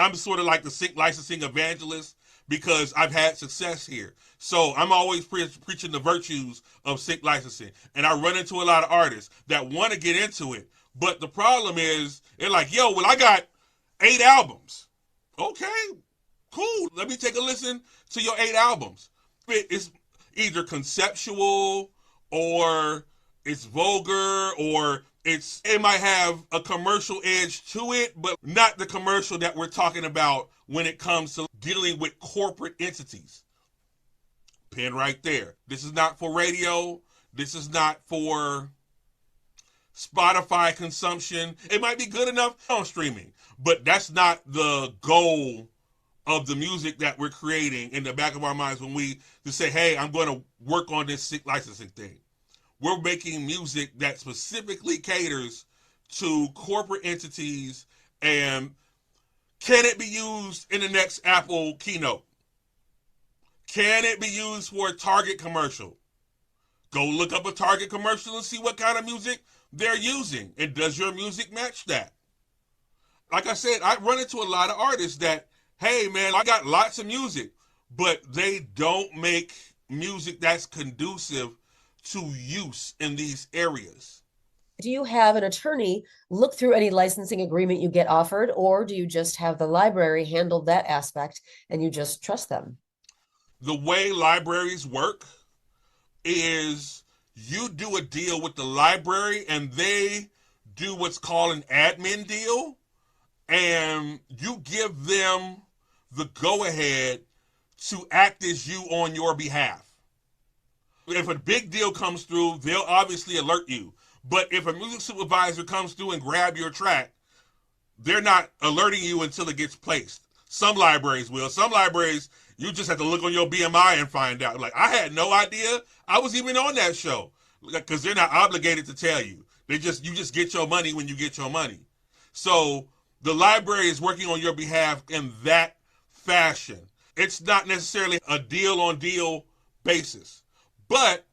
I'm sort of like the sync licensing evangelist because I've had success here. So I'm always preaching the virtues of sync licensing. And I run into a lot of artists that want to get into it. But the problem is, they're like, yo, well, I got 8 albums. Okay, cool. Let me take a listen to your 8 albums. It's either conceptual or it's vulgar or it might have a commercial edge to it, but not the commercial that we're talking about when it comes to dealing with corporate entities. Pin right there. This is not for radio. This is not for Spotify consumption. It might be good enough on streaming, but that's not the goal of the music that we're creating in the back of our minds when we just say, hey, I'm going to work on this licensing thing. We're making music that specifically caters to corporate entities, and can it be used in the next Apple keynote? Can it be used for a Target commercial? Go look up a Target commercial and see what kind of music they're using. And does your music match that? Like I said, I run into a lot of artists that, hey man, I got lots of music, but they don't make music that's conducive to use in these areas. Do you have an attorney look through any licensing agreement you get offered, or do you just have the library handle that aspect and you just trust them? The way libraries work is you do a deal with the library and they do what's called an admin deal, and you give them the go ahead to act as you on your behalf. If a big deal comes through, they'll obviously alert you. But if a music supervisor comes through and grab your track, they're not alerting you until it gets placed. Some libraries will. Some libraries, you just have to look on your BMI and find out. Like, I had no idea I was even on that show, because they're not obligated to tell you. You just get your money when you get your money. So the library is working on your behalf in that fashion. It's not necessarily a deal on deal basis, but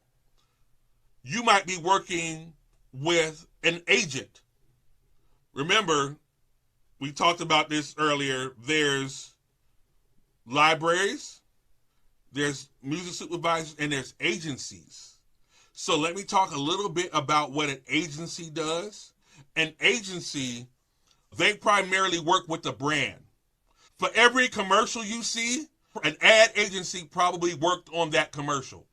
you might be working with an agent. Remember, we talked about this earlier. There's libraries, there's music supervisors, and there's agencies. So let me talk a little bit about what an agency does. An agency, they primarily work with the brand. For every commercial you see, an ad agency probably worked on that commercial.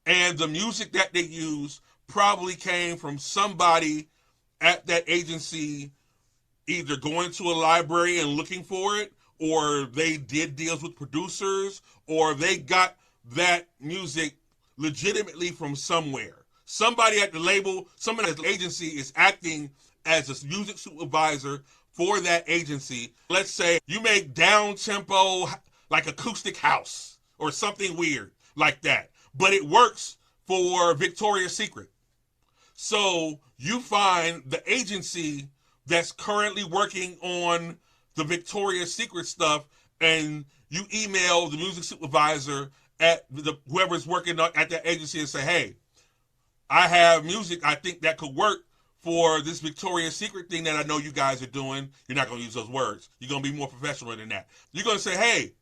And the music that they use probably came from somebody at that agency either going to a library and looking for it, or they did deals with producers, or they got that music legitimately from somewhere. Somebody at the label, somebody at the agency is acting as a music supervisor for that agency. Let's say you make down tempo, like acoustic house or something weird like that, but it works for Victoria's Secret. So you find the agency that's currently working on the Victoria's Secret stuff, and you email the music supervisor at whoever's working at that agency and say, hey, I have music I think that could work for this Victoria's Secret thing that I know you guys are doing. You're not going to use those words. You're going to be more professional than that. You're going to say, hey,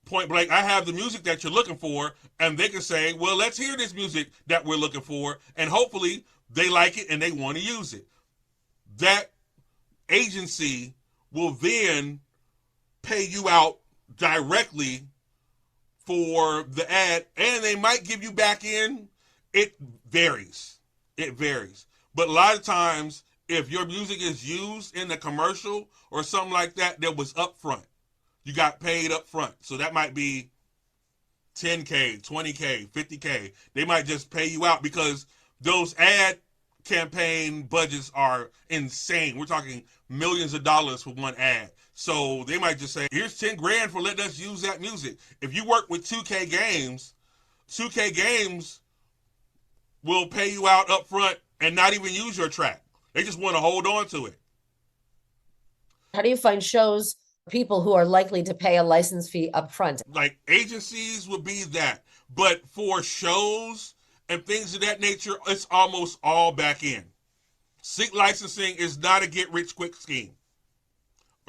point blank, I have the music that you're looking for, and they can say, well, let's hear this music that we're looking for, and hopefully they like it and they want to use it. That agency will then pay you out directly for the ad, and they might give you back in. It varies. It varies. But a lot of times, if your music is used in a commercial or something like that, that was upfront. You got paid up front. So that might be 10K, 20K, 50K. They might just pay you out because those ad campaign budgets are insane. We're talking millions of dollars for one ad. So they might just say, here's 10 grand for letting us use that music. If you work with 2K Games, 2K Games will pay you out up front and not even use your track. They just want to hold on to it. How do you find shows, people who are likely to pay a license fee up front? Like agencies would be that. But for shows and things of that nature, it's almost all back in. Sync licensing is not a get rich quick scheme.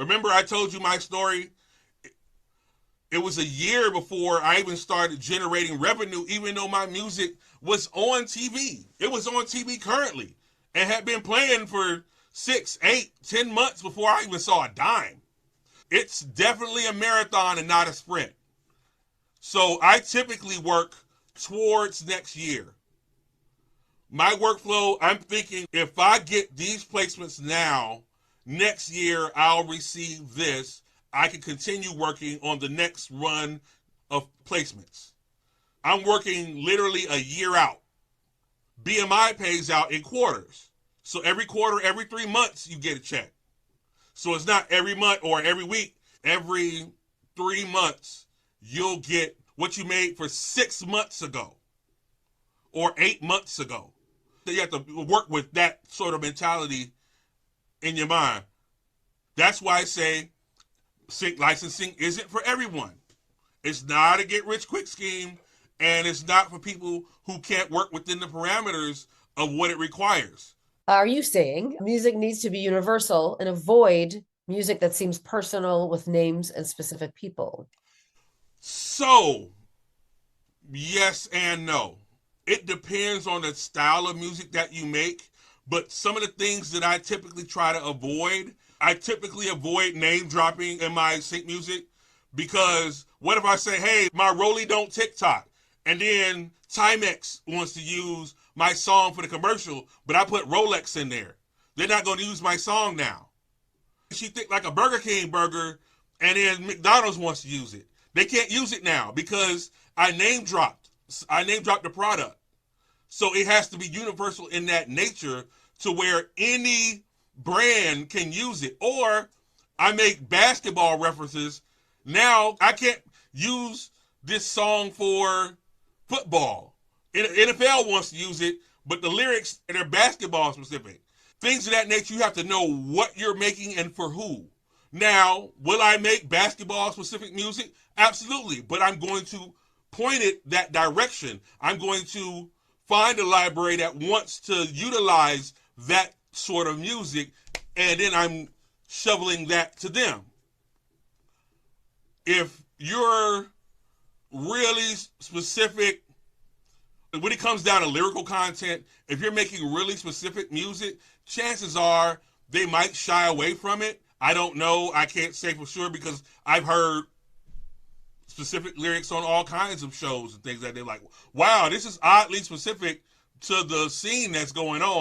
Remember I told you my story? It was a year before I even started generating revenue, even though my music was on TV. It was on TV currently and had been playing for 6, 8, 10 months before I even saw a dime. It's definitely a marathon and not a sprint. So I typically work towards next year. My workflow, I'm thinking if I get these placements now, next year I'll receive this. I can continue working on the next run of placements. I'm working literally a year out. BMI pays out in quarters. So every quarter, every 3 months, you get a check. So it's not every month or every week. Every 3 months, you'll get what you made for 6 months ago or 8 months ago. So you have to work with that sort of mentality in your mind. That's why I say sync licensing isn't for everyone. It's not a get rich quick scheme, and it's not for people who can't work within the parameters of what it requires. Are you saying music needs to be universal and avoid music that seems personal with names and specific people? So, yes and no. It depends on the style of music that you make, but some of the things that I typically try to avoid, I typically avoid name dropping in my sync music, because what if I say, hey, my Rolly Don't TikTok, and then Timex wants to use my song for the commercial, but I put Rolex in there. They're not going to use my song now. She think like a Burger King burger, and then McDonald's wants to use it. They can't use it now because I name dropped. I name dropped the product. So it has to be universal in that nature to where any brand can use it. Or I make basketball references. Now I can't use this song for football. NFL wants to use it, but the lyrics are basketball specific. Things of that nature, you have to know what you're making and for who. Now, will I make basketball specific music? Absolutely, but I'm going to point it that direction. I'm going to find a library that wants to utilize that sort of music, and then I'm shoveling that to them. If you're really specific, when it comes down to lyrical content, if you're making really specific music, chances are they might shy away from it. I don't know. I can't say for sure because I've heard specific lyrics on all kinds of shows and things that they're like, wow, this is oddly specific to the scene that's going on.